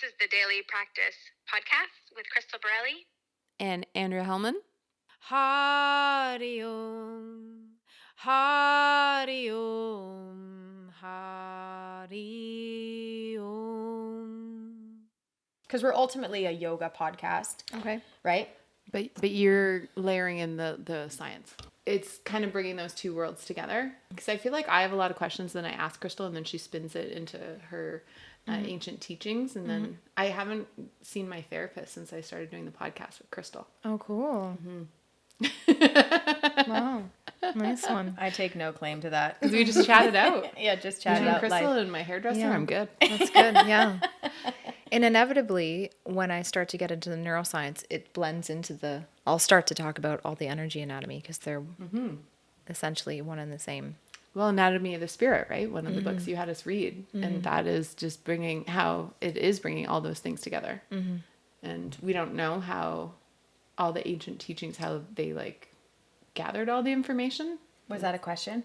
This is the Daily Practice podcast with Crystal Borelli and Andrea Hellman. Hari Om, Hari Om, Hari Om. Because we're ultimately a yoga podcast. Okay. Right? But you're layering in the science. It's kind of bringing those two worlds together. Because I feel like I have a lot of questions, then I ask Crystal, and then she spins it into her ancient teachings. And then I haven't seen my therapist since I started doing the podcast with Crystal. Oh, cool. Wow. Nice one. I take no claim to that. Because we just chatted out. Yeah, just chatted out. Crystal and my hairdresser, Yeah. I'm good. That's good, yeah. And inevitably, when I start to get into the neuroscience, it blends into I'll start to talk about all the energy anatomy because they're essentially one and the same. Well, Anatomy of the Spirit, right? One of the books you had us read. And that is just bringing all those things together. And we don't know how all the ancient teachings, how they gathered all the information. Was that a question?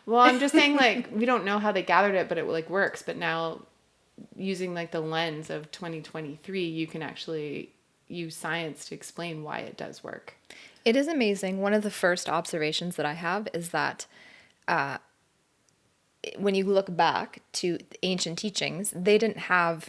Well, I'm just saying we don't know how they gathered it, but it works. But now using the lens of 2023, you can actually use science to explain why it does work. It is amazing. One of the first observations that I have is that when you look back to ancient teachings, they didn't have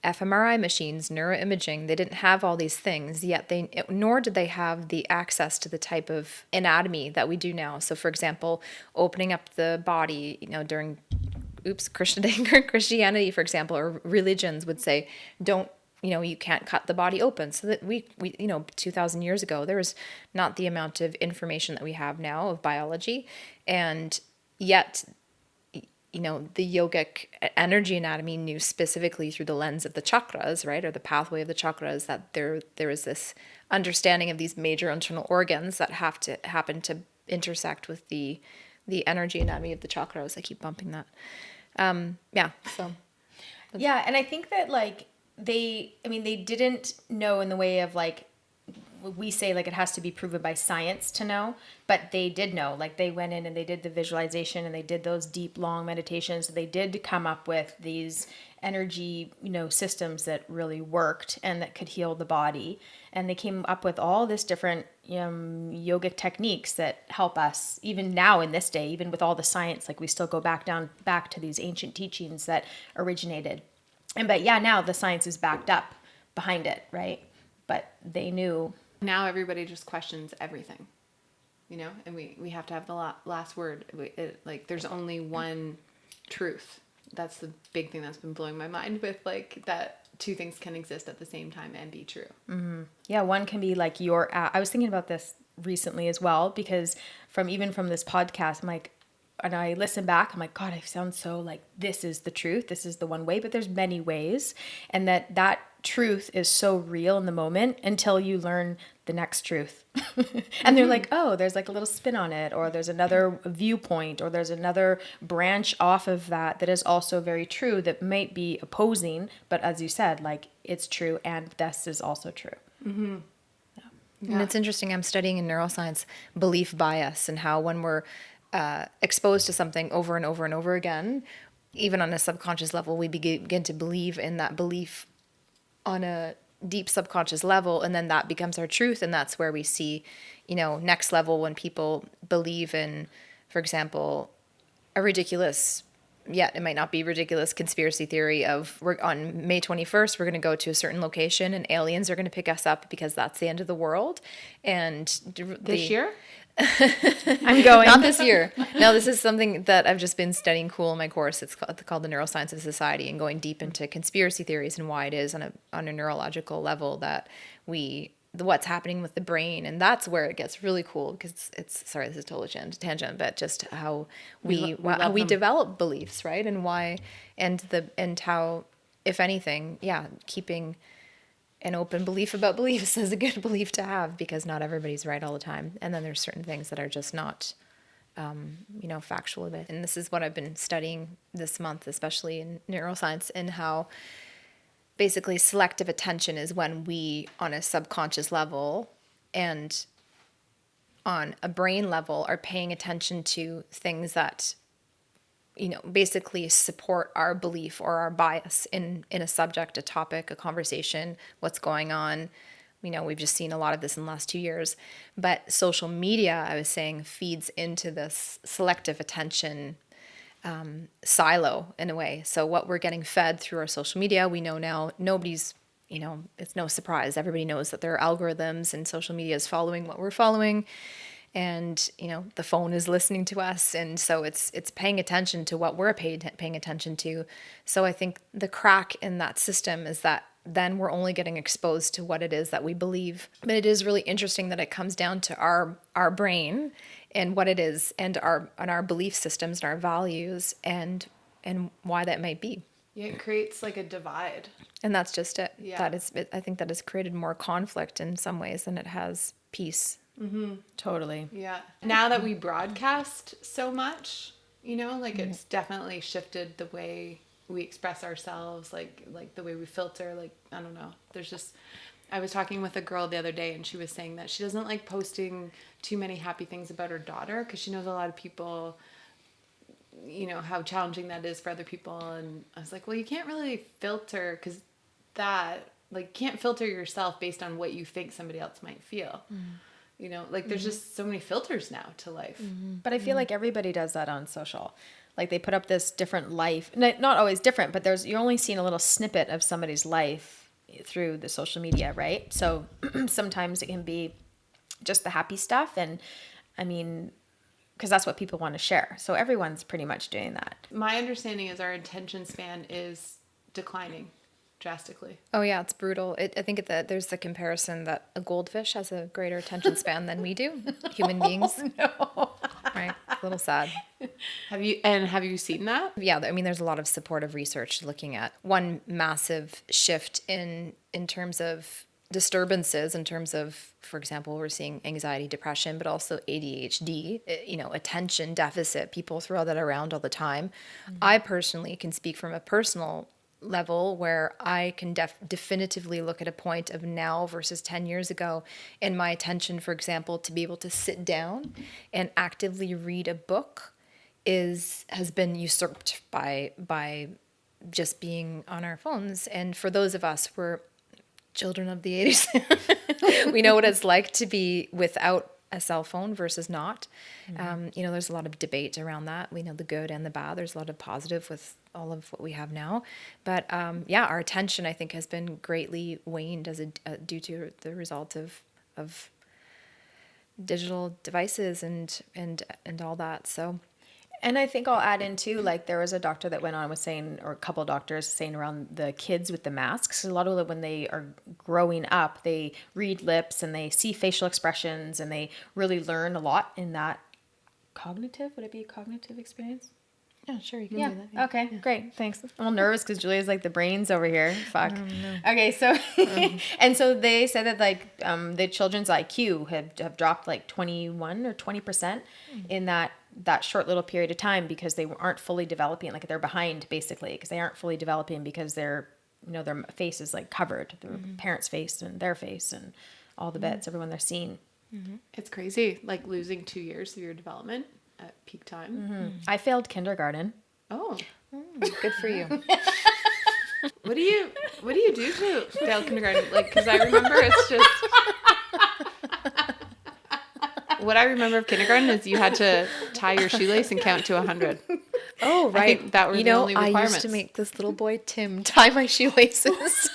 fMRI machines, neuroimaging. They didn't have all these things, yet nor did they have the access to the type of anatomy that we do now. So, for example, opening up the body, during Christianity, for example, or religions would say, don't, you can't cut the body open. So that we 2,000 years ago, there was not the amount of information that we have now of biology. And yet, the yogic energy anatomy knew specifically through the lens of the chakras, right? Or the pathway of the chakras, that there is this understanding of these major internal organs that have to happen to intersect with the energy anatomy of the chakras. I keep bumping that. So. Yeah, and I think that they didn't know in the way of we say it has to be proven by science to know, but they did know. They went in and they did the visualization and they did those deep, long meditations. So they did come up with these energy, systems that really worked and that could heal the body. And they came up with all this different yogic techniques that help us even now in this day, even with all the science. We still go back to these ancient teachings that originated. But now the science is backed up behind it, right? But they knew. Now everybody just questions everything, and we have to have the last word. There's only one truth. That's the big thing that's been blowing my mind with that two things can exist at the same time and be true. Mm-hmm. Yeah, one can be I was thinking about this recently as well, because from this podcast, I'm and I listen back, I'm God, I sound so this is the truth. This is the one way, but there's many ways. And that truth is so real in the moment until you learn the next truth. And they're oh, there's a little spin on it, or there's another viewpoint, or there's another branch off of that is also very true, that might be opposing, but as you said, it's true and this is also true. Mm-hmm. Yeah. And it's interesting, I'm studying in neuroscience belief bias and how when we're exposed to something over and over and over again, even on a subconscious level, we begin to believe in that belief on a deep subconscious level, and then that becomes our truth. And that's where we see, next level, when people believe in, for example, a ridiculous, yet it might not be ridiculous, conspiracy theory of we're on May 21st, we're going to go to a certain location and aliens are going to pick us up because that's the end of the world. And this year? I'm going. Not this year. No, this is something that I've just been studying cool in my course. It's called the Neuroscience of Society, and going deep into conspiracy theories and why it is on a neurological level that what's happening with the brain. And that's where it gets really cool, because it's sorry, this is totally tangent, but just how we develop beliefs, right? And why, and how, if anything, keeping an open belief about beliefs is a good belief to have, because not everybody's right all the time. And then there's certain things that are just not, factual of it. And this is what I've been studying this month, especially in neuroscience, and how basically selective attention is when we, on a subconscious level and on a brain level, are paying attention to things that basically support our belief or our bias in a subject, a topic, a conversation, what's going on. We've just seen a lot of this in the last 2 years. But social media, I was saying, feeds into this selective attention silo in a way. So what we're getting fed through our social media, we know now nobody's, it's no surprise. Everybody knows that there are algorithms and social media is following what we're following. And, the phone is listening to us. And so it's paying attention to what we're paying attention to. So I think the crack in that system is that then we're only getting exposed to what it is that we believe. But it is really interesting that it comes down to our brain and what it is and our belief systems and our values and why that might be. Yeah, it creates like a divide. And that's just it. Yeah. I think that has created more conflict in some ways than it has peace. Mm-hmm. Totally. Yeah. Now that we broadcast so much, it's definitely shifted the way we express ourselves, like the way we filter, I don't know. I was talking with a girl the other day and she was saying that she doesn't like posting too many happy things about her daughter because she knows a lot of people, how challenging that is for other people. And I was like, well, you can't really filter because can't filter yourself based on what you think somebody else might feel. There's just so many filters now to life. But I feel like everybody does that on social. Like they put up this different life, not always different, but you're only seeing a little snippet of somebody's life through the social media, right? So sometimes it can be just the happy stuff. And I mean, because that's what people want to share. So everyone's pretty much doing that. My understanding is our attention span is declining drastically. Oh yeah, it's brutal. I think that there's the comparison that a goldfish has a greater attention span than we do, human beings. No. Right, a little sad. Have you seen that? Yeah, I mean, there's a lot of supportive research looking at one massive shift in terms of disturbances, in terms of, for example, we're seeing anxiety, depression, but also ADHD, attention deficit. People throw that around all the time. Mm-hmm. I personally can speak from a personal level where I can definitively look at a point of now versus 10 years ago in my attention, for example, to be able to sit down and actively read a book has been usurped by just being on our phones. And for those of us, we're children of the 80s. We know what it's like to be without a cell phone versus not. Mm-hmm. There's a lot of debate around that. We know the good and the bad. There's a lot of positive with all of what we have now. But our attention, I think, has been greatly waned due to the result of digital devices and all that. So. And I think I'll add in too, there was a doctor that went on was saying, or a couple of doctors saying around the kids with the masks. A lot of them, when they are growing up, they read lips and they see facial expressions and they really learn a lot in that cognitive. Would it be a cognitive experience? Yeah, sure. You can do that. Yeah. Okay, great. Thanks. I'm all nervous because Julia's the brains over here. Fuck. Okay, so, and so they said that the children's IQ have dropped 21 or 20% in that short little period of time because they aren't fully developing. They're behind basically because they aren't fully developing because their face is covered, their parents' face and their face and all the bits, everyone they're seeing. Mm-hmm. It's crazy, losing 2 years of your development at peak time. Mm-hmm. I failed kindergarten. Oh, good for you. What do you do to fail kindergarten? Because I remember it's just. What I remember of kindergarten is you had to tie your shoelace and count to 100. Oh, right. I think that were the only requirements. I used to make this little boy Tim tie my shoelaces.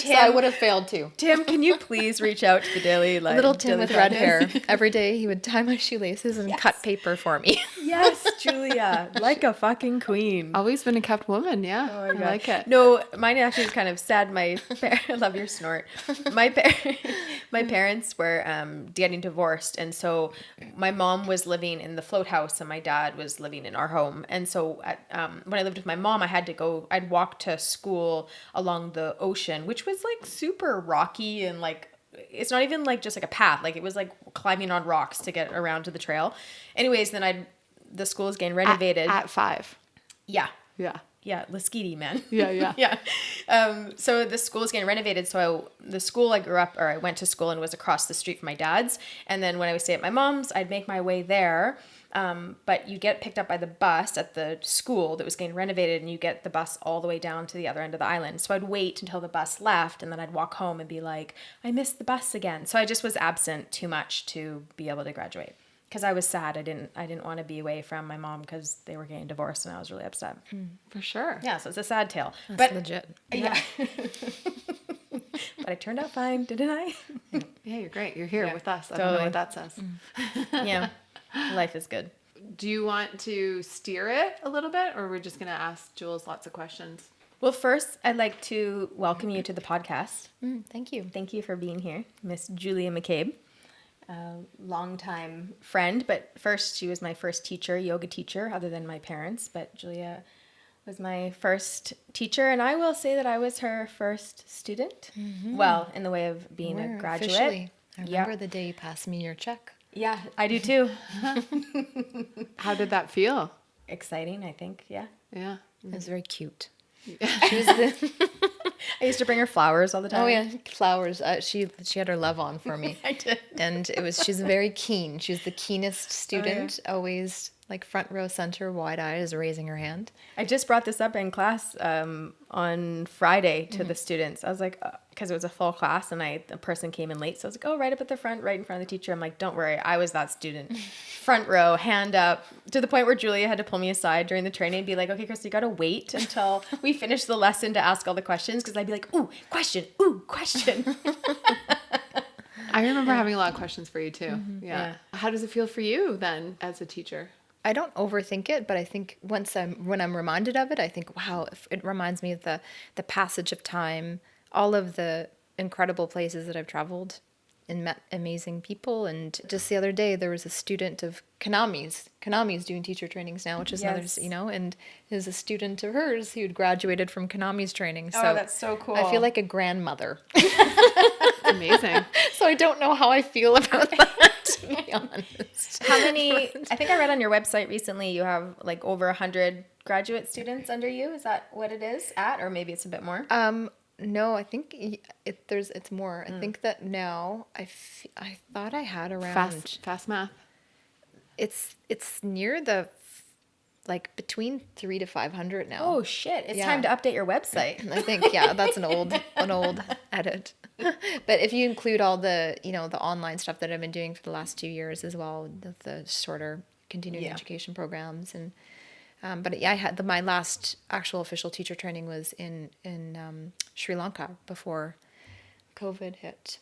Tim, so I would have failed too. Tim, can you please reach out to the Daily Life? Little Tim with red hair. Every day he would tie my shoelaces and cut paper for me. Yes, Julia, like a fucking queen. Always been a kept woman, yeah. Oh my God. I like it. No, mine actually is kind of sad. I love your snort. My parents were getting divorced, and so my mom was living in the float house, and my dad was living in our home. And so when I lived with my mom, I'd walk to school along the ocean, which was super rocky and it's not even just a path. It was climbing on rocks to get around to the trail. Anyways, then the school is getting renovated. At 5. Yeah. Yeah. Yeah, Laskiti, man. Yeah. Yeah. So the school is getting renovated. So the school I went to school and was across the street from my dad's. And then when I would stay at my mom's, I'd make my way there But you get picked up by the bus at the school that was getting renovated, and you get the bus all the way down to the other end of the island. So I'd wait until the bus left, and then I'd walk home and be like, I missed the bus again. So I just was absent too much to be able to graduate because I was sad. I didn't want to be away from my mom because they were getting divorced, and I was really upset. For sure. Yeah, so it's a sad tale. That's legit. Yeah. But I turned out fine, didn't I? Yeah, you're great. You're here with us. I don't totally. know what that says. Yeah. Life is good. Do you want to steer it a little bit, or we're just going to ask Jules lots of questions? Well, first, I'd like to welcome you to the podcast. Thank you. Thank you for being here, Miss Julia McCabe, a longtime friend. But first, she was my first teacher, yoga teacher, other than my parents. But Julia was my first teacher, and I will say that I was her first student. Well, in the way of being a graduate. Officially. I remember the day you passed me your check. Yeah, I do too. How did that feel? Exciting, I think. Yeah. Yeah. It was very cute. She was the, I used to bring her flowers all the time. oh yeah, flowers. She had her love on for me. I did. And she's very keen. She was the keenest student, always like front row center, wide eyes, raising her hand. I just brought this up in class on Friday to the students. I was like, because it was a full class and a person came in late. So I was like, oh, right up at the front, right in front of the teacher. I'm like, don't worry. I was that student. Front row, hand up, to the point where Julia had to pull me aside during the training and be like, okay, Chris, you got to wait until we finish the lesson to ask all the questions. Because I'd be like, ooh, question. I remember having a lot of questions for you too. Yeah. How does it feel for you then as a teacher? I don't overthink it, but I think when I'm reminded of it, I think, wow, it reminds me of the passage of time, all of the incredible places that I've traveled and met amazing people. And just the other day, there was a student of Konami's doing teacher trainings now, which is Yes. another, and is a student of hers who had graduated from Konami's training. So Oh, that's so cool. I feel like a grandmother. Amazing. So I don't know how I feel about that, to be honest. How many, I think I read on your website recently, you have like over 100 graduate students under you. Is that what it is at? Or maybe it's a bit more? No, I think it's more. I think that now I thought I had around Fast math. it's near the like between 300 to 500 now. Oh shit. It's Yeah. time to update your website. I think that's an old edit. But if you include all the the online stuff that I've been doing for the last 2 years as well, the shorter continuing education programs and but yeah, I had my last actual official teacher training was in Sri Lanka before COVID hit.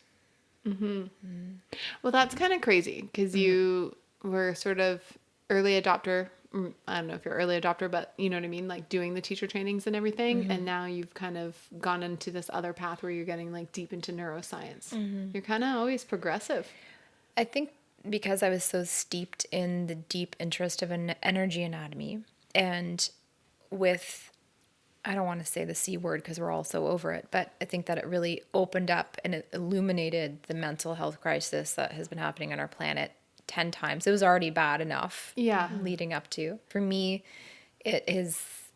Well, that's kind of crazy because you were sort of early adopter. I don't know if you're early adopter, but you know what I mean? Like doing the teacher trainings and everything. And now you've kind of gone into this other path where you're getting like deep into neuroscience. You're kind of always progressive. I think because I was so steeped in the deep interest of an energy anatomy and with, I don't want to say the C word because we're all so over it, but I think that it really opened up and it illuminated the mental health crisis that has been happening on our planet 10 times. It was already bad enough leading up to. For me,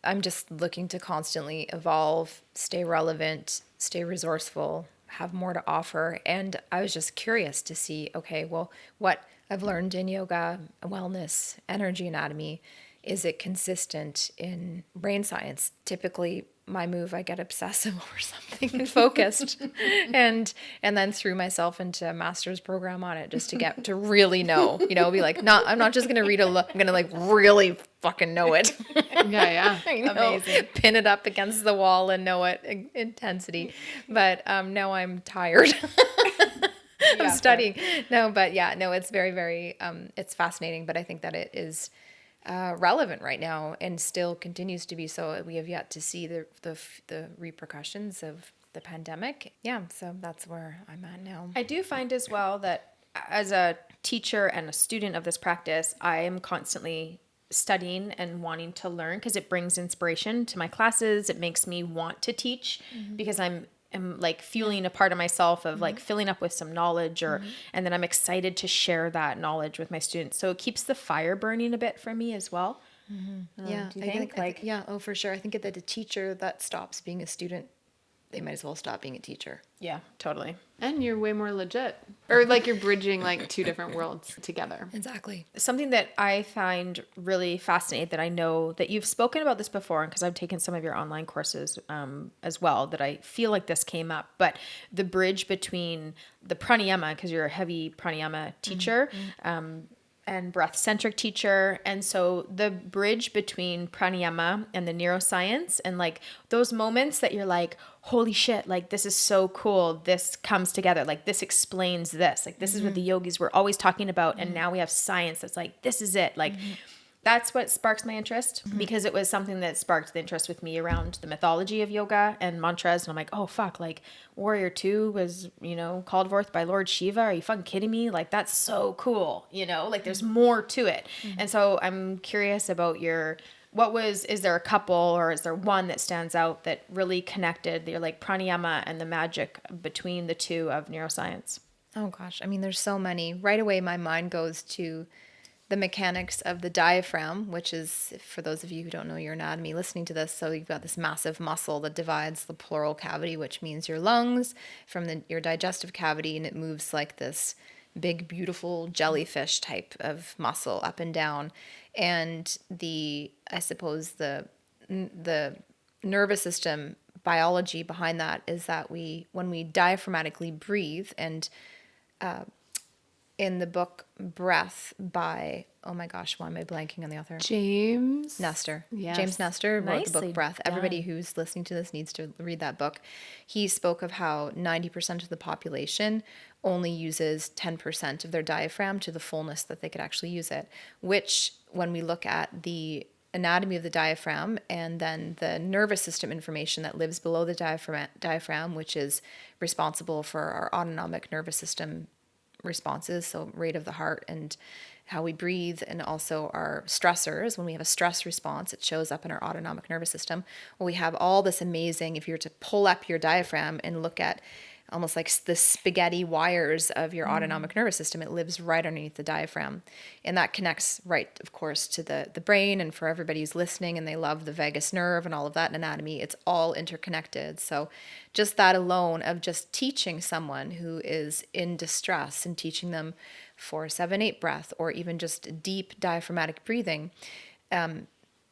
I'm just looking to constantly evolve, stay relevant, stay resourceful, have more to offer. And I was just curious to see, okay, well, what I've learned in yoga, wellness, energy anatomy, is it consistent in brain science? Typically, my move, I get obsessive over something and focused, and then threw myself into a master's program on it just to get to really know, be like, I'm not just gonna read I'm gonna like really fucking know it. Yeah. Amazing. Pin it up against the wall and know it intensity. But now I'm tired. I'm studying. No, but yeah, no, it's very, very, it's fascinating, but I think that it is relevant right now and still continues to be so. We have yet to see the repercussions of the pandemic. Yeah, so that's where I'm at now. I do find as well that as a teacher and a student of this practice, I am constantly studying and wanting to learn because it brings inspiration to my classes. It makes me want to teach because I'm like fueling a part of myself of like filling up with some knowledge and then I'm excited to share that knowledge with my students. So it keeps the fire burning a bit for me as well. Yeah. Do you think? Yeah. Oh, for sure. I think that a teacher that stops being a student they might as well stop being a teacher. Yeah, totally. And you're way more legit. Or like you're bridging like two different worlds together. Exactly. Something that I find really fascinating, that I know that you've spoken about this before, because I've taken some of your online courses as well, that I feel like this came up, but the bridge between the pranayama, because you're a heavy pranayama teacher, and breath-centric teacher. And so the bridge between pranayama and the neuroscience, and like those moments that you're like, holy shit, like this is so cool. This comes together. Like this explains this. Like this is what the yogis were always talking about. And now we have science that's like, this is it. Like that's what sparks my interest, because it was something that sparked the interest with me around the mythology of yoga and mantras. And I'm like, oh fuck, like Warrior 2 was, called forth by Lord Shiva. Are you fucking kidding me? Like, that's so cool. Like there's more to it. And so I'm curious about is there a couple, or is there one that stands out that really connected your like pranayama and the magic between the two of neuroscience? Oh gosh. I mean, there's so many. Right away, my mind goes to the mechanics of the diaphragm, which is, for those of you who don't know your anatomy listening to this, so you've got this massive muscle that divides the pleural cavity, which means your lungs, from your digestive cavity, and it moves like this big, beautiful jellyfish type of muscle up and down. And I suppose the nervous system biology behind that is that when we diaphragmatically breathe, and in the book Breath by, oh my gosh, why am I blanking on the author? James Nestor. Yes. James Nestor wrote the Nicely book Breath. done. Everybody who's listening to this needs to read that book. He spoke of how 90% of the population only uses 10% of their diaphragm to the fullness that they could actually use it, which when we look at the anatomy of the diaphragm and then the nervous system information that lives below the diaphragm, which is responsible for our autonomic nervous system responses, so rate of the heart and how we breathe, and also our stressors. When we have a stress response, it shows up in our autonomic nervous system. Well, we have all this amazing, if you were to pull up your diaphragm and look at almost like the spaghetti wires of your autonomic nervous system, it lives right underneath the diaphragm. And that connects right, of course, to the brain. And for everybody who's listening and they love the vagus nerve and all of that in anatomy, it's all interconnected. So just that alone of just teaching someone who is in distress and teaching them 4-7-8 breath, or even just deep diaphragmatic breathing,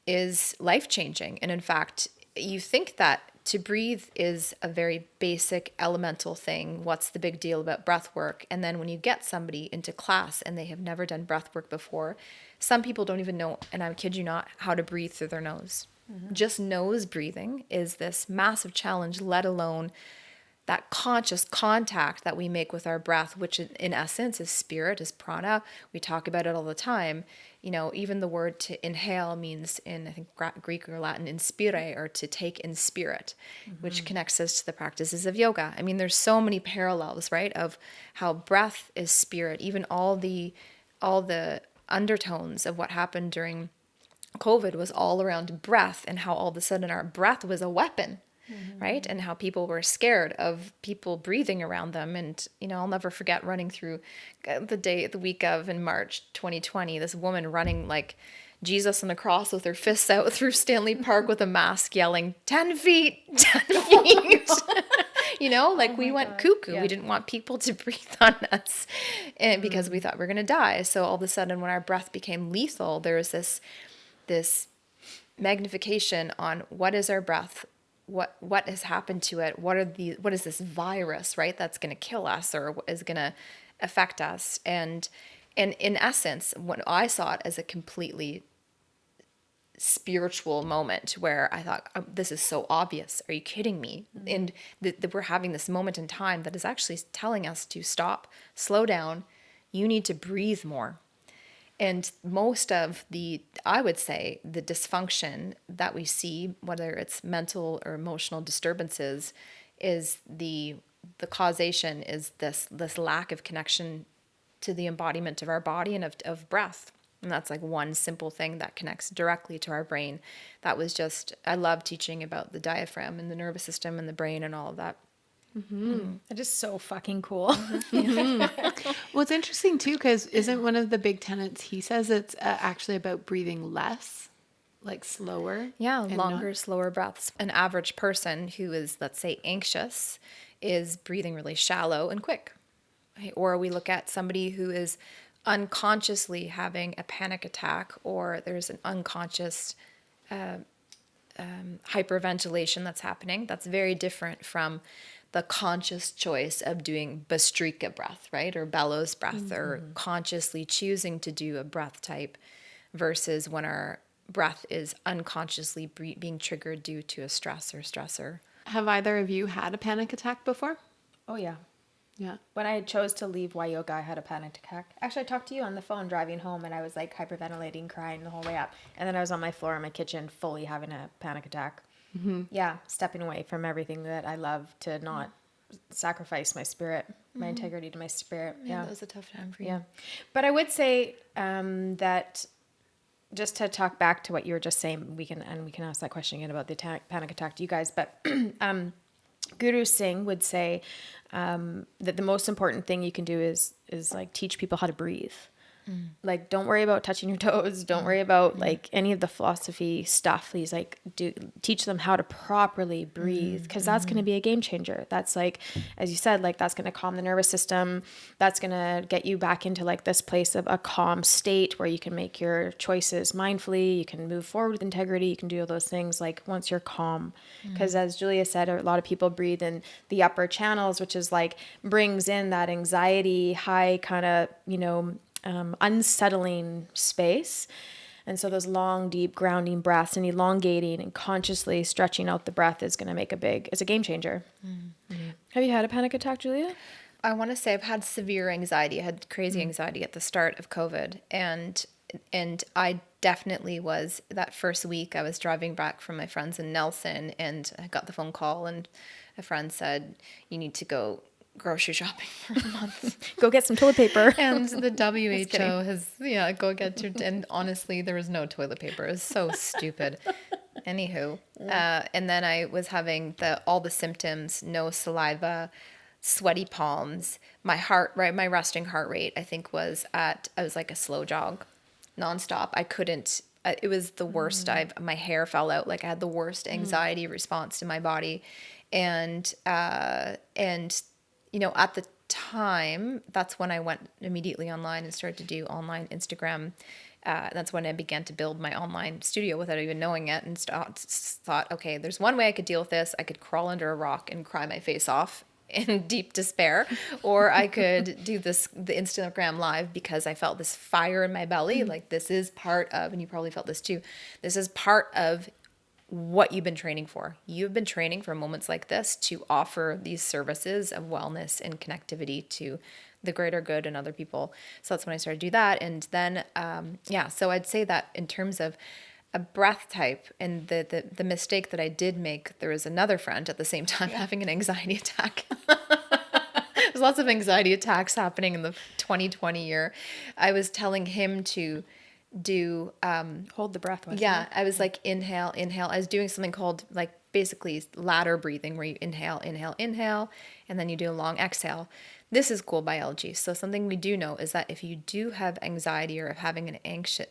is life-changing. And in fact, you think that to breathe is a very basic elemental thing. What's the big deal about breath work? And then when you get somebody into class and they have never done breath work before, some people don't even know, and I kid you not, how to breathe through their nose. Just nose breathing is this massive challenge, let alone that conscious contact that we make with our breath, which in essence is spirit, is prana. We talk about it all the time. Even the word to inhale means, in I think Greek or Latin, inspire, or to take in spirit, which connects us to the practices of yoga. I mean, there's so many parallels, right, of how breath is spirit. Even all the undertones of what happened during COVID was all around breath, and how all of a sudden our breath was a weapon. Right? And how people were scared of people breathing around them. And, I'll never forget running through the week of in March 2020, this woman running like Jesus on the cross with her fists out through Stanley Park with a mask yelling, 10 feet, 10 feet. We went cuckoo. Yeah. We didn't want people to breathe on us because we thought we were going to die. So all of a sudden when our breath became lethal, there was this magnification on what is our breath, what has happened to it, what is this virus, right, that's going to kill us or is going to affect us. And in essence, when I saw it as a completely spiritual moment where I thought, oh, this is so obvious, are you kidding me? And that we're having this moment in time that is actually telling us to stop, slow down, you need to breathe more. And most of I would say, the dysfunction that we see, whether it's mental or emotional disturbances, is the causation is this lack of connection to the embodiment of our body and of breath. And that's like one simple thing that connects directly to our brain. That was I love teaching about the diaphragm and the nervous system and the brain and all of that. That is so fucking cool. Well, it's interesting too, because isn't one of the big tenets he says it's actually about breathing less, like slower. Yeah, and longer, not- slower breaths. An average person who is, let's say, anxious is breathing really shallow and quick. Right? Or we look at somebody who is unconsciously having a panic attack, or there's an unconscious hyperventilation that's happening. That's very different from the conscious choice of doing Bastrika breath, right? Or bellows breath, or consciously choosing to do a breath type versus when our breath is unconsciously being triggered due to a stress or stressor. Have either of you had a panic attack before? Oh, yeah. Yeah. When I chose to leave Yoga, I had a panic attack. Actually, I talked to you on the phone driving home, and I was like hyperventilating, crying the whole way up. And then I was on my floor in my kitchen, fully having a panic attack. Mm-hmm. Yeah, stepping away from everything that I love to not sacrifice my spirit, my integrity to my spirit. Yeah, That was a tough time for you. yeah. But I would say that just to talk back to what you were just saying, we can ask that question again about the panic attack to you guys. But Guru Singh would say that the most important thing you can do is like teach people how to breathe. Like, don't worry about touching your toes. Don't worry about like any of the philosophy stuff. He's like, teach them how to properly breathe, because that's going to be a game changer. That's like, as you said, like that's going to calm the nervous system. That's going to get you back into like this place of a calm state where you can make your choices mindfully. You can move forward with integrity. You can do all those things like once you're calm. Because as Julia said, a lot of people breathe in the upper channels, which is like brings in that anxiety, high kind of, unsettling space. And so those long, deep grounding breaths and elongating and consciously stretching out the breath is going to make it's a game changer. Mm-hmm. Have you had a panic attack, Julia? I want to say I've had severe anxiety. I had crazy anxiety at the start of COVID. And I definitely was, that first week I was driving back from my friends in Nelson, and I got the phone call, and a friend said, you need to go grocery shopping for a month. Go get some toilet paper. And the WHO has, go get your, and honestly, there was no toilet paper. It was so stupid. Anywho, and then I was having all the symptoms, no saliva, sweaty palms, my resting heart rate, I think I was like a slow jog, nonstop. I couldn't, it was the worst. My hair fell out. Like I had the worst anxiety response to my body. And at the time, that's when I went immediately online and started to do online Instagram. That's when I began to build my online studio without even knowing it, and thought, okay, there's one way I could deal with this. I could crawl under a rock and cry my face off in deep despair, or I could do the Instagram live, because I felt this fire in my belly. Like this is part of, and you probably felt this too, this is part of what you've been training for. You've been training for moments like this to offer these services of wellness and connectivity to the greater good and other people. So that's when I started to do that. And then, so I'd say that in terms of a breath type, and the mistake that I did make, there was another friend at the same time having an anxiety attack. There's lots of anxiety attacks happening in the 2020 year. I was telling him to do Hold the breath. I was like, inhale. I was doing something called like basically ladder breathing, where you inhale, and then you do a long exhale. This is cool biology. So something we do know is that if you do have anxiety or having an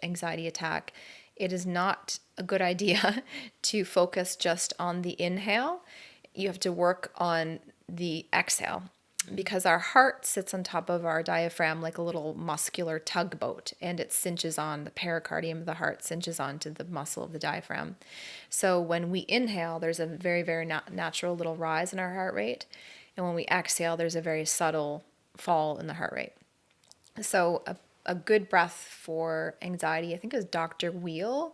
anxiety attack, it is not a good idea to focus just on the inhale. You have to work on the exhale, because our heart sits on top of our diaphragm like a little muscular tugboat, and it cinches on the pericardium of the heart, cinches onto the muscle of the diaphragm. So when we inhale, there's a very, very natural little rise in our heart rate. And when we exhale, there's a very subtle fall in the heart rate. So a good breath for anxiety, I think it was Dr. Wheel,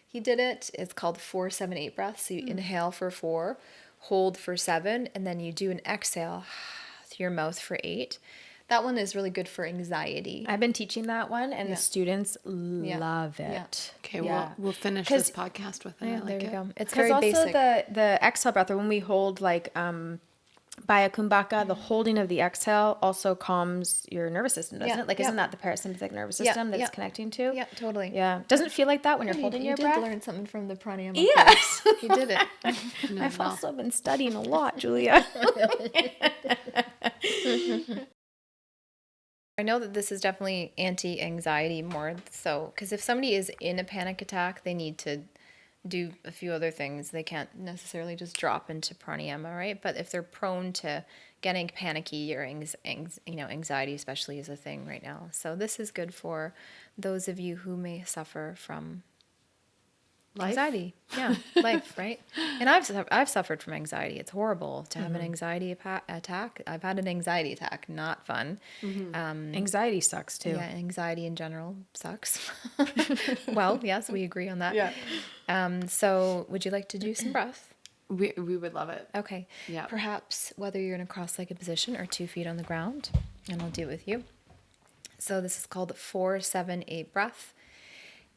he did it. It's called 4-7-8 breath. So you inhale for 4, hold for 7, and then you do an exhale through your mouth for 8. That one is really good for anxiety. I've been teaching that one, and the students love it. Yeah. Okay, we'll finish this podcast with it. I like there you it. go. It's Because very also basic. the exhale breath, or when we hold like Baya Kumbhaka, the holding of the exhale also calms your nervous system, doesn't it? Like, isn't that the parasympathetic nervous system that's connecting to? Yeah, totally. Yeah. Doesn't it feel like that when you're holding your breath? You did learn something from the Pranyama Yes. course. You did it. I've also been studying a lot, Julia. I know that this is definitely anti-anxiety more so, because if somebody is in a panic attack, they need to do a few other things. They can't necessarily just drop into pranayama, right? But if they're prone to getting panicky or anxiety especially is a thing right now. So this is good for those of you who may suffer from Life? anxiety. Yeah, life, right? And I've suffered from anxiety. It's horrible to have an anxiety attack. I've had an anxiety attack. Not fun. Anxiety sucks too. Yeah, anxiety in general sucks. Well, yes, we agree on that. Yeah. So would you like to do some breath? We would love it. Okay. Yeah. Perhaps whether you're in a cross-legged position or 2 feet on the ground, and I'll do it with you. So this is called the 4-7-8 breath,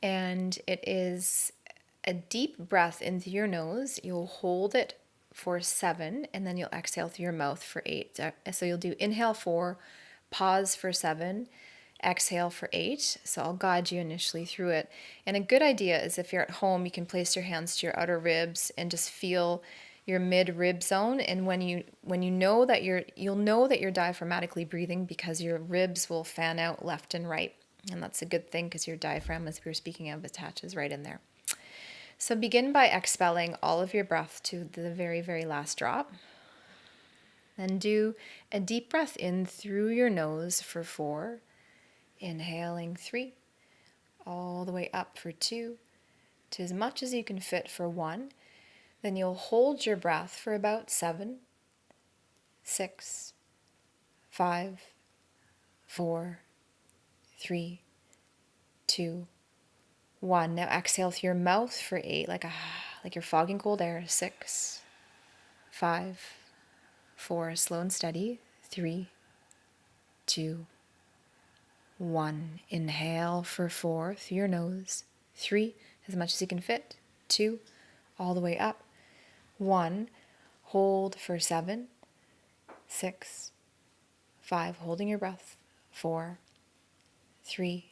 and it is a deep breath in through your nose. You'll hold it for 7, and then you'll exhale through your mouth for 8. So you'll do inhale 4, pause for 7, exhale for 8. So I'll guide you initially through it. And a good idea is if you're at home, you can place your hands to your outer ribs and just feel your mid-rib zone. And when you know that you'll know that you're diaphragmatically breathing because your ribs will fan out left and right. And that's a good thing because your diaphragm, as we were speaking of, attaches right in there. So begin by expelling all of your breath to the very, very last drop. Then do a deep breath in through your nose for 4. Inhaling 3, all the way up for 2, to as much as you can fit for 1. Then you'll hold your breath for about 7, 6, 5, 4, 3, 2, 1. Now exhale through your mouth for 8, like you're fogging cold air. 6, 5, 4, slow and steady. 3, 2, 1. Inhale for 4 through your nose. 3, as much as you can fit. 2, all the way up. 1, hold for 7, 6, 5, holding your breath. 4, 3,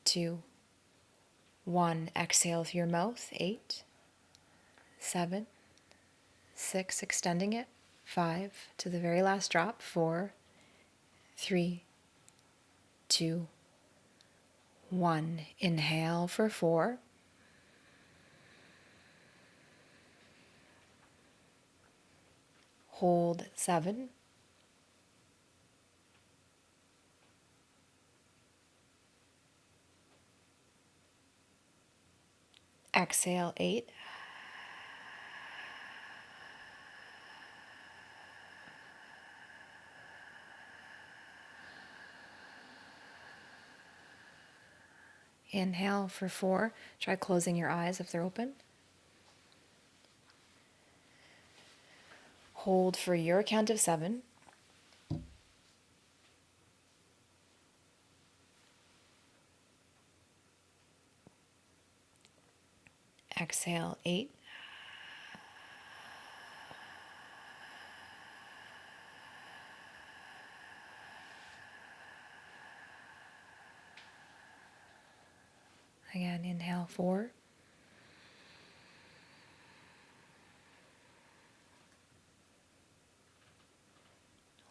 2, 1. Exhale through your mouth. 8, 7, 6, extending it. 5, to the very last drop. 4, 3, 2, 1. Inhale for 4. Hold 7. Exhale 8. Inhale for 4. Try closing your eyes if they're open. Hold for your count of 7. Exhale 8. Again, inhale 4.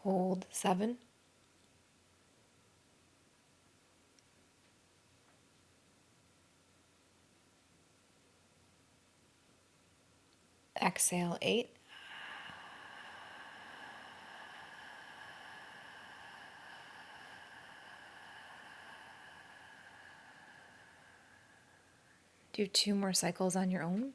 Hold 7. Exhale 8. Do 2 more cycles on your own.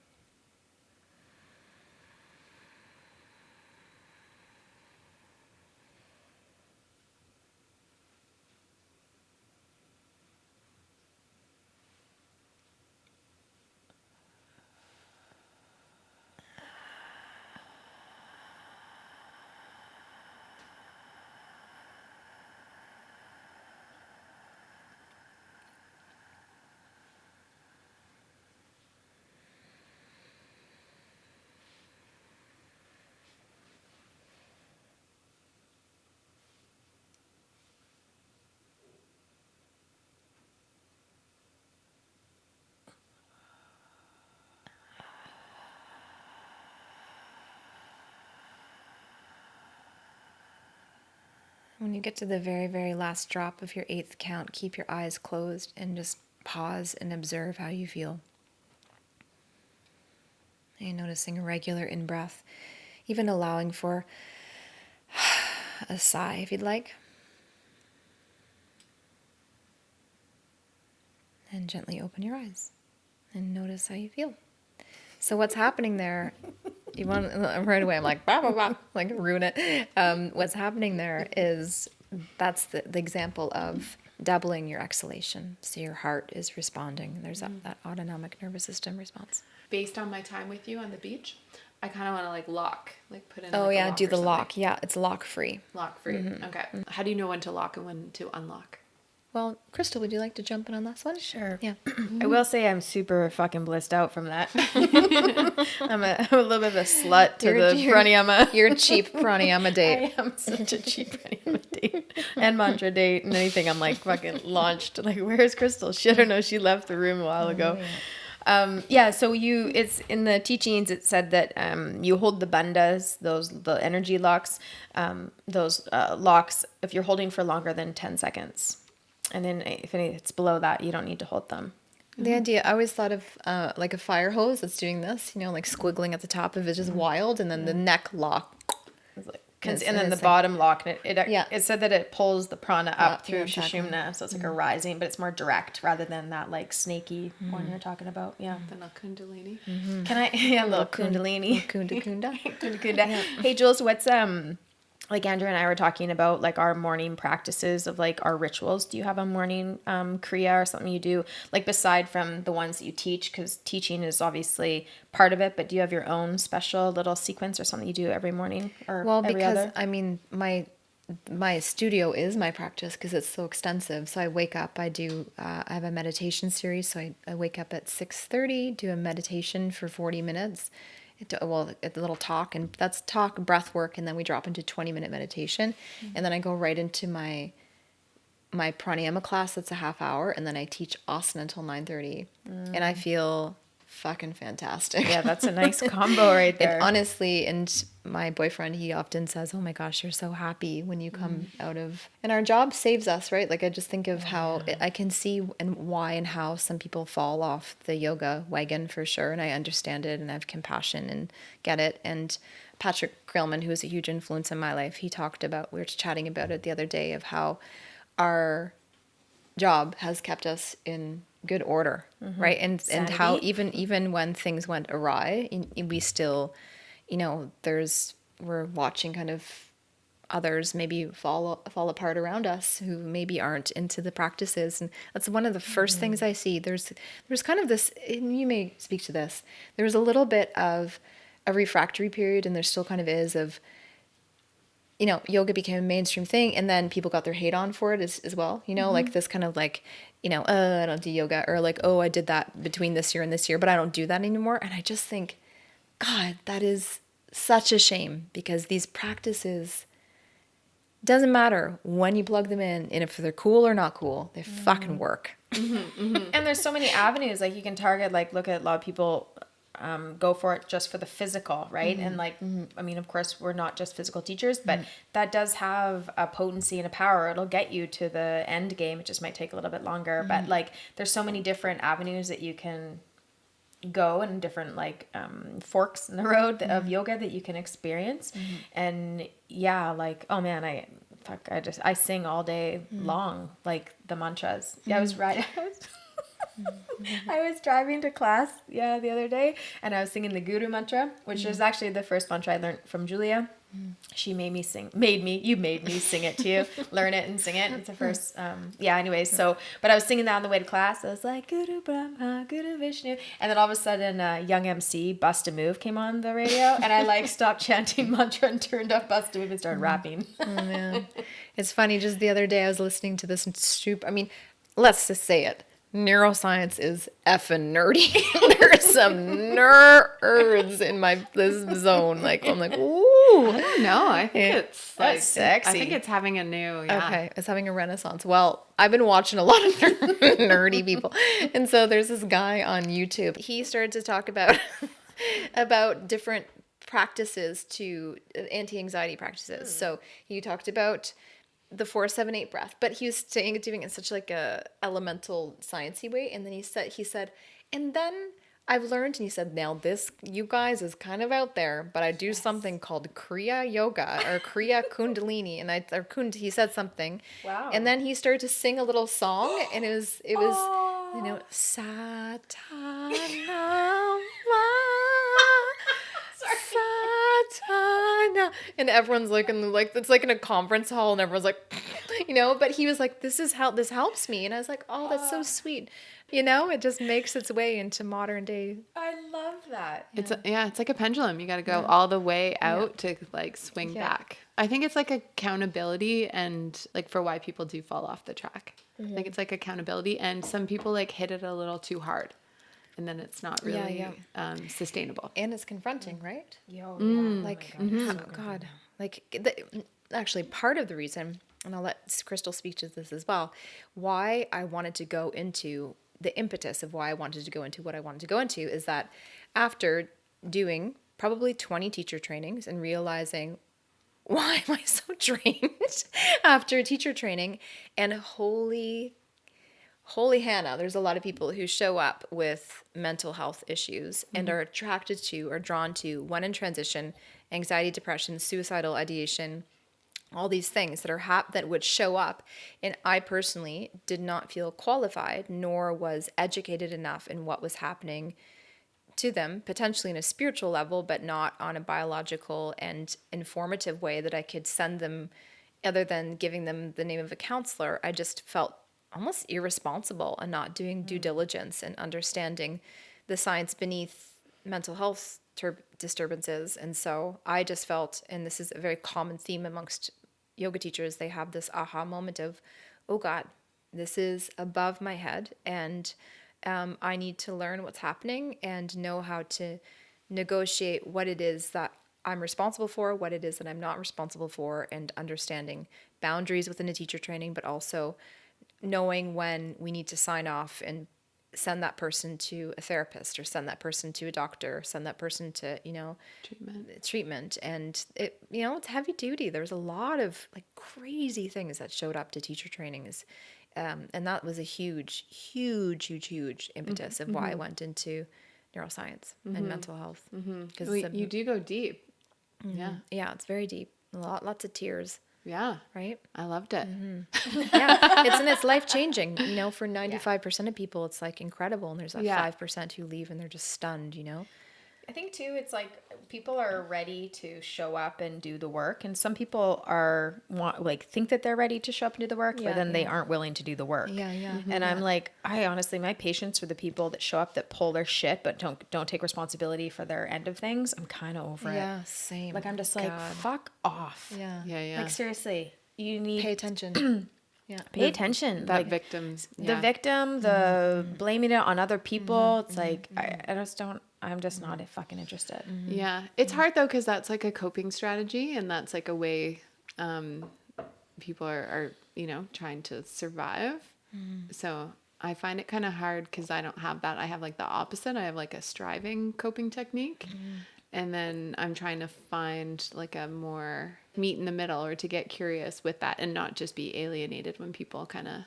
When you get to the very, very last drop of your 8th count, keep your eyes closed and just pause and observe how you feel. And noticing a regular in-breath, even allowing for a sigh if you'd like. And gently open your eyes and notice how you feel. So what's happening there, you want right away, I'm like, blah, blah, blah, like ruin it. What's happening there is that's the example of doubling your exhalation. So your heart is responding. There's that autonomic nervous system response. Based on my time with you on the beach, I kind of want to like lock, like put in. Oh like, a yeah, lock do or the something. lock. Yeah, it's lock free. Lock free. Okay. How do you know when to lock and when to unlock? Well, Crystal, would you like to jump in on this one? Sure. Yeah. I will say I'm super fucking blissed out from that. I'm a little bit of a slut to the pranayama. You're a cheap pranayama date. I am such a cheap pranayama date and mantra date and anything. I'm like fucking launched. Like, where's Crystal? She, I don't know. She left the room a while ago. Yeah. So it's in the teachings. It said that you hold the bandhas, the energy locks, locks. If you're holding for longer than 10 seconds. And then if it's below that, you don't need to hold them. The idea, I always thought of like a fire hose that's doing this, like squiggling at the top of it, just wild, and then the neck lock. And then the bottom lock, and it said that it pulls the prana up through exactly. Sushumna, so it's like a rising, but it's more direct rather than that like snaky one you're talking about. Yeah. Then a kundalini. Can I? Yeah, little kundalini. Kunda kunda. Kunda. Hey Jules, what's like Andrea and I were talking about like our morning practices of like our rituals. Do you have a morning kriya or something you do like beside from the ones that you teach? Because teaching is obviously part of it, but do you have your own special little sequence or something you do every morning or every other? I mean, my studio is my practice because it's so extensive. So I wake up, I have a meditation series. So I wake up at 6:30, do a meditation for 40 minutes. A little talk, and that's talk, breath work, and then we drop into 20-minute meditation. And then I go right into my pranayama class. That's a half hour. And then I teach asana until 9:30. And I feel fucking fantastic. Yeah, that's a nice combo right there. And honestly, and my boyfriend, he often says, oh my gosh, you're so happy when you come out of, and our job saves us, right? Like I just think of how I can see and why and how some people fall off the yoga wagon for sure. And I understand it and I have compassion and get it. And Patrick Krillman, who is a huge influence in my life, he talked about, we were chatting about it the other day, of how our job has kept us in good order, right? And how even when things went awry, we still, we're watching kind of others maybe fall apart around us who maybe aren't into the practices. And that's one of the first things I see. There's kind of this, and you may speak to this, there was a little bit of a refractory period, and there still kind of is, of yoga became a mainstream thing, and then people got their hate on for it as well. Like this kind of like, I don't do yoga, or like, oh, I did that between this year and this year, but I don't do that anymore. And I just think, God, that is such a shame, because these practices, doesn't matter when you plug them in, and if they're cool or not cool, they fucking work. And there's so many avenues, like you can target, like look at a lot of people go for it just for the physical, right? And like, I mean, of course, we're not just physical teachers, but that does have a potency and a power. It'll get you to the end game. It just might take a little bit longer, but like, there's so many different avenues that you can go, and different like forks in the road of yoga that you can experience. And yeah, like, oh man, I sing all day long, like the mantras. Yeah, I was driving to class, the other day, and I was singing the Guru mantra, which is actually the first mantra I learned from Julia. She you made me sing it to you, learn it and sing it. It's the first, anyways. So, but I was singing that on the way to class. I was like, Guru Brahma, Guru Vishnu. And then all of a sudden, Young MC, Bust a Move came on the radio, and I like stopped chanting mantra and turned up Bust a Move and started rapping. Oh man. It's funny, just the other day I was listening to this let's just say it. Neuroscience is effing nerdy. There's some nerds in this zone. Like, I'm like, ooh. I don't know. I think it's like, That's sexy. I think it's having a new, Okay, it's having a renaissance. Well, I've been watching a lot of nerdy people. And so there's this guy on YouTube. He started to talk about different practices anti-anxiety practices. So he talked about the 4-7-8 breath, but he was doing it in such like a elemental sciencey way. And then he said, and then I've learned, and he said, now this, you guys, is kind of out there, but I do something called Kriya Yoga or Kriya Kundalini, and he said something. Wow. And then he started to sing a little song, and it was, Satana. Satana. And everyone's like, it's like in a conference hall, and everyone's like, but he was like, this helps me. And I was like, oh, that's so sweet. It just makes its way into modern day. I love that. It's like a pendulum. You got to go all the way out to like swing back. I think it's like accountability and like for why people do fall off the track. I think it's like accountability, and some people like hit it a little too hard, and then it's not really sustainable. And it's confronting, right? Like, God, actually part of the reason, and I'll let Crystal speak to this as well, why I wanted to go into the impetus of why I wanted to go into what I wanted to go into is that after doing probably 20 teacher trainings and realizing, why am I so drained after teacher training? And holy Hannah, there's a lot of people who show up with mental health issues and are attracted to or drawn to, when in transition, anxiety, depression, suicidal ideation, all these things that are that would show up. And I personally did not feel qualified, nor was educated enough in what was happening to them, potentially in a spiritual level, but not on a biological and informative way that I could send them, other than giving them the name of a counselor. I just felt almost irresponsible and not doing due diligence and understanding the science beneath mental health disturbances. And so I just felt, and this is a very common theme amongst yoga teachers, they have this aha moment of, oh God, this is above my head, and I need to learn what's happening and know how to negotiate what it is that I'm responsible for, what it is that I'm not responsible for, and understanding boundaries within a teacher training, but also knowing when we need to sign off and send that person to a therapist, or send that person to a doctor, send that person to, treatment. And it's heavy duty. There's a lot of like crazy things that showed up to teacher trainings. And that was a huge impetus of why I went into neuroscience and mental health. Because you do go deep. Yeah, it's very deep. Lots of tears. Yeah. Right? I loved it. Yeah. It's life-changing. For 95% of people, it's like incredible. And there's that 5% who leave and they're just stunned, I think too, it's like people are ready to show up and do the work, and some people think that they're ready to show up and do the work, but then they aren't willing to do the work. And I'm like, I honestly, my patience for the people that show up, that pull their shit but don't take responsibility for their end of things, I'm kind of over it. Yeah, same. Like I'm just like, fuck off. Yeah. Like seriously, you need pay attention. Pay attention. That like, victims. The victim, the blaming it on other people. It's like, I'm just not fucking interested. Yeah. It's hard though, because that's like a coping strategy, and that's like a way people are trying to survive. So I find it kind of hard because I don't have that. I have like the opposite. I have like a striving coping technique. And then I'm trying to find like a more meet in the middle, or to get curious with that and not just be alienated when people kind of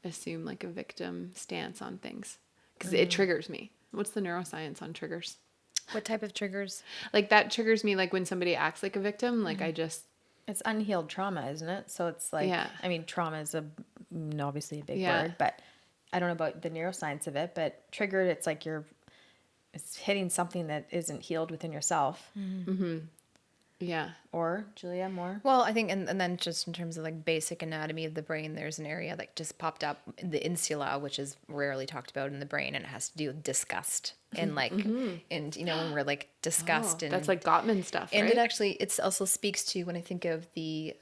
assume like a victim stance on things, because it triggers me. What's the neuroscience on triggers? What type of triggers? Like that triggers me, like when somebody acts like a victim, like It's unhealed trauma, isn't it? So it's like, I mean, trauma is obviously a big word, but I don't know about the neuroscience of it, but triggered, it's like it's hitting something that isn't healed within yourself. Yeah. Or Julia, more? Well, I think, and then just in terms of like basic anatomy of the brain, there's an area that just popped up, the insula, which is rarely talked about in the brain, and it has to do with disgust and like, and when we're like disgust, and that's like Gottman stuff, and right? it also speaks to, when I think of the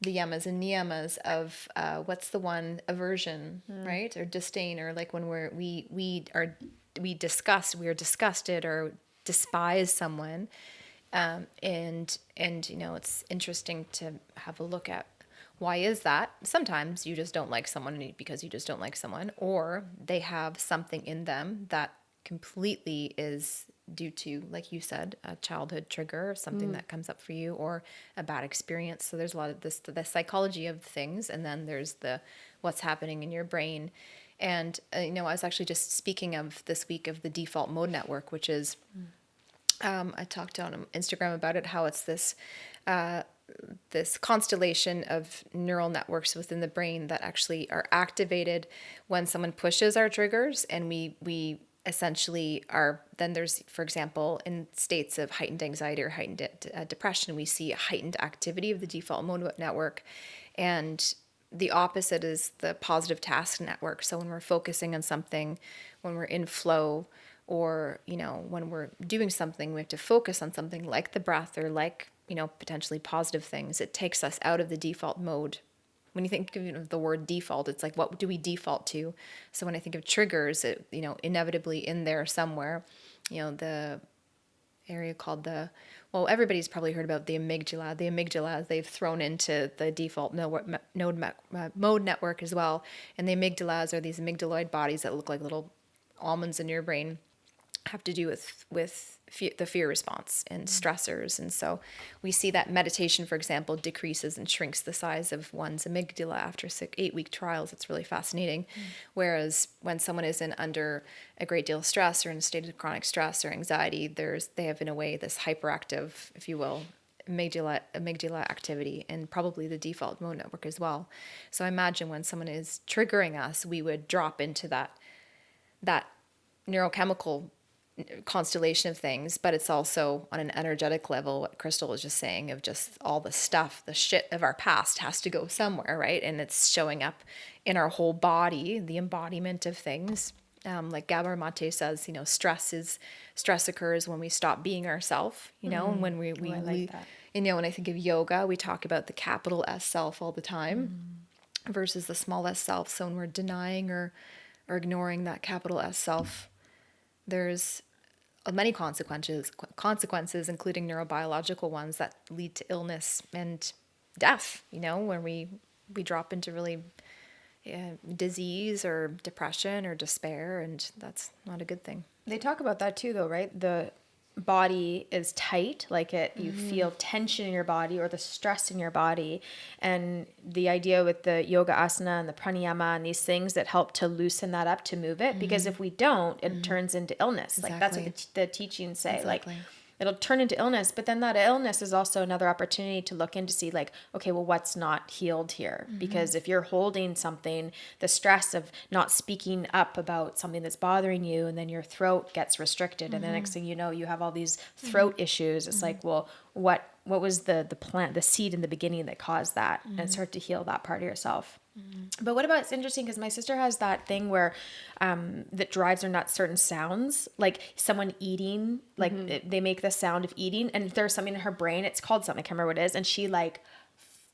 yamas and niyamas of what's the one, aversion, right, or disdain, or like when we are disgusted or despise someone. And it's interesting to have a look at, why is that? Sometimes you just don't like someone because you just don't like someone, or they have something in them that completely is due to, like you said, a childhood trigger or something that comes up for you, or a bad experience. So there's a lot of the psychology of things, and then there's what's happening in your brain. And, I was actually just speaking of this week of the default mode network, which is, I talked on Instagram about it, how it's this constellation of neural networks within the brain that actually are activated when someone pushes our triggers, and we essentially are, then there's, for example, in states of heightened anxiety or heightened depression, we see a heightened activity of the default mode network. And the opposite is the positive task network. So when we're focusing on something, when we're in flow, or, when we're doing something, we have to focus on something like the breath or like, potentially positive things. It takes us out of the default mode. When you think of the word default, it's like, what do we default to? So when I think of triggers, it, inevitably in there somewhere, the area called everybody's probably heard about the amygdala. The amygdala, they've thrown into the default mode network as well. And the amygdalas are these amygdaloid bodies that look like little almonds in your brain, have to do with the fear response and stressors. And so we see that meditation, for example, decreases and shrinks the size of one's amygdala after 8-week trials. It's really fascinating. Whereas when someone is under a great deal of stress or in a state of chronic stress or anxiety, they have, in a way, this hyperactive, if you will, amygdala activity, and probably the default mode network as well. So I imagine when someone is triggering us, we would drop into that neurochemical constellation of things, but it's also on an energetic level, what Crystal was just saying, of just all the stuff, the shit of our past has to go somewhere, right? And it's showing up in our whole body, the embodiment of things. Like Gabor Mate says, stress occurs when we stop being ourself, and when we I like that. when I think of yoga, we talk about the capital S self all the time versus the small s self. So when we're denying or ignoring that capital S self, there's many consequences, including neurobiological ones that lead to illness and death, when we drop into really disease or depression or despair, and that's not a good thing. They talk about that too, though, right? The body is tight, like you feel tension in your body or the stress in your body, and the idea with the yoga asana and the pranayama and these things that help to loosen that up, to move it, because if we don't, it turns into illness. Like that's what the teachings say. Exactly. Like it'll turn into illness, but then that illness is also another opportunity to look in to see, like, okay, well, what's not healed here? Because if you're holding something, the stress of not speaking up about something that's bothering you, and then your throat gets restricted, and the next thing you know, you have all these throat issues. It's like, well, what was the plant, the seed in the beginning that caused that? And start to heal that part of yourself. But what about, it's interesting because my sister has that thing where that drives her nuts, certain sounds, like someone eating, like they make the sound of eating, and there's something in her brain, it's called something, I can't remember what it is, and she like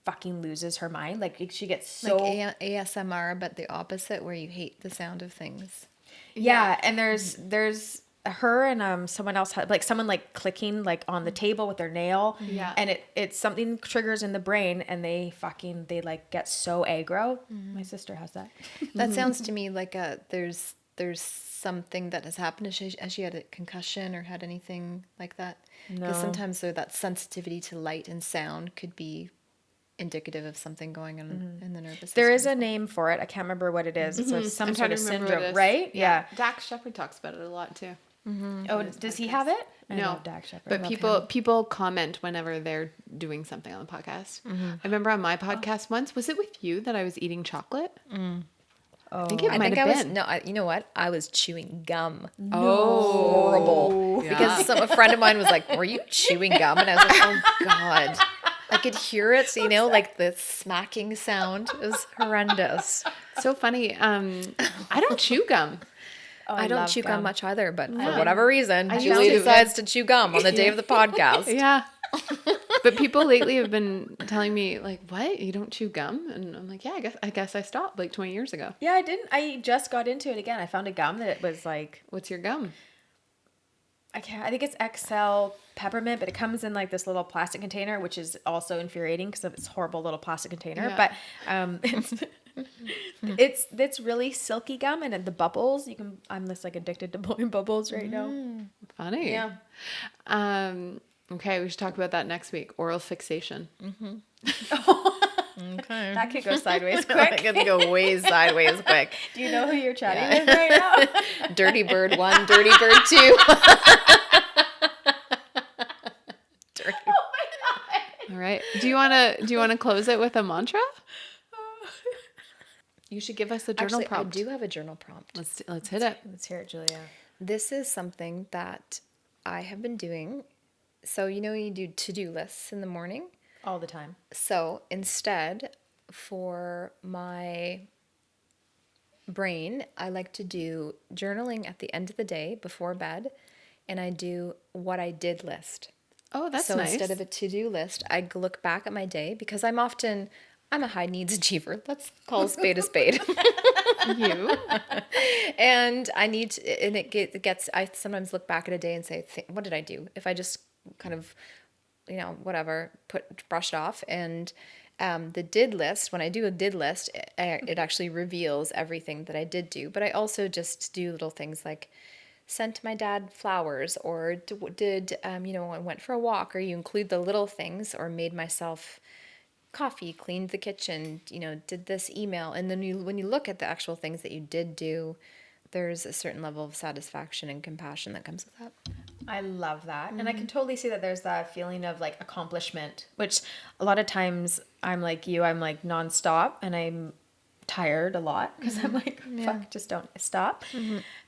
fucking loses her mind. Like she gets so like ASMR, but the opposite, where you hate the sound of things. yeah. And there's her and someone else had, like someone like clicking like on the table with their nail, and it's something triggers in the brain, and they like get so aggro. My sister has that. That sounds to me like there's something that has happened. Has she had a concussion or had anything like that? Because sometimes that sensitivity to light and sound could be indicative of something going on in the nervous system. There is a name for it. I can't remember what it is. It's some sort of syndrome, right? Yeah. Dax Shepard talks about it a lot too. Oh, does he have it? I No, love Dax Shepard. but people comment whenever they're doing something on the podcast. I remember on my podcast once, was it with you that I was eating chocolate? I think it might have been. You know what? I was chewing gum. Oh, Horrible. Yeah. Because a friend of mine was like, "Were you chewing gum?" And I was like, "Oh God." I could hear it, so, like the smacking sound. It was horrendous. So funny. I don't chew gum. I don't chew gum gum much either, but for whatever reason, I Julie found it decides to chew gum on the day of the podcast. Yeah. But people lately have been telling me, like, what? You don't chew gum? And I'm like, yeah, I guess I stopped like 20 years ago. Yeah, I didn't. I just got into it again. I found a gum that it was like, What's your gum? I think it's XL peppermint, but it comes in like this little plastic container, which is also infuriating because of its horrible little plastic container. Yeah. But it's really silky gum, and the bubbles, I'm just like addicted to blowing bubbles right now. Funny. Yeah. Okay, we should talk about that next week. Oral fixation. Okay. That could go sideways That quick. could go way sideways quick. Do you know who you're chatting with right now? Dirty bird 1, dirty bird 2. Dirty. All right. Do you want to close it with a mantra? You should give us a journal Actually, prompt. I do have a journal prompt. Let's hit it. Let's hear it, Julia. This is something that I have been doing. So, you do to-do lists in the morning. All the time. So instead, for my brain, I like to do journaling at the end of the day before bed, and I do what I did list. Oh, that's so nice. instead of a to-do list, I look back at my day because I'm a high needs achiever. Let's call a spade a spade. You. And I need to, and it gets, I sometimes look back at a day and say, what did I do? If I just kind of, whatever, brush it off. And the did list, when I do a did list, it actually reveals everything that I did do. But I also just do little things like sent my dad flowers, or did I went for a walk, or you include the little things, or made myself coffee, cleaned the kitchen, did this email. And then when you look at the actual things that you did do, there's a certain level of satisfaction and compassion that comes with that. I love that. And I can totally see that there's that feeling of like accomplishment, which a lot of times I'm like you, I'm like nonstop and I'm tired a lot because I'm like, fuck, just don't stop.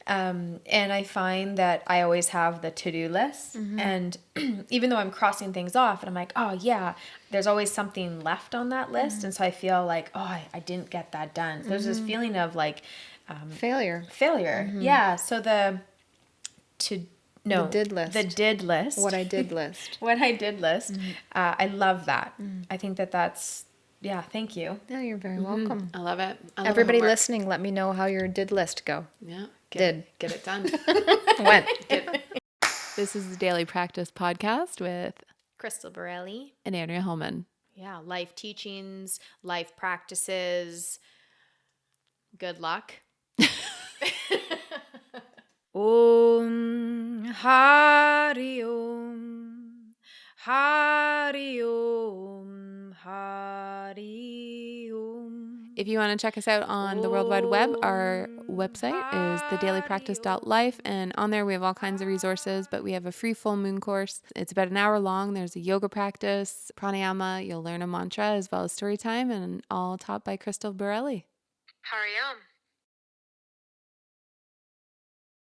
And I find that I always have the to-do list. And even though I'm crossing things off and I'm like, oh yeah, there's always something left on that list. And so I feel like, oh, I didn't get that done. So there's this feeling of like, Failure. Yeah. So the did list. The did list. What I did list. What I did list. I love that. I think that's, thank you. Yeah, you're very welcome. I love it. I love Everybody homework. listening, let me know how your did list go. Yeah. Did. Get it done. When? This is the Daily Practice Podcast with Crystal Borelli. and Andrea Holman. Yeah. Life teachings, life practices. Good luck. Om Hari Om Hari Om Hari Om. If you want to check us out on the World Wide Web, our website is thedailypractice.life, and on there we have all kinds of resources, but we have a free full moon course. It's about an hour long. There's a yoga practice, pranayama, you'll learn a mantra as well as story time, and all taught by Crystal Borelli. Hariom.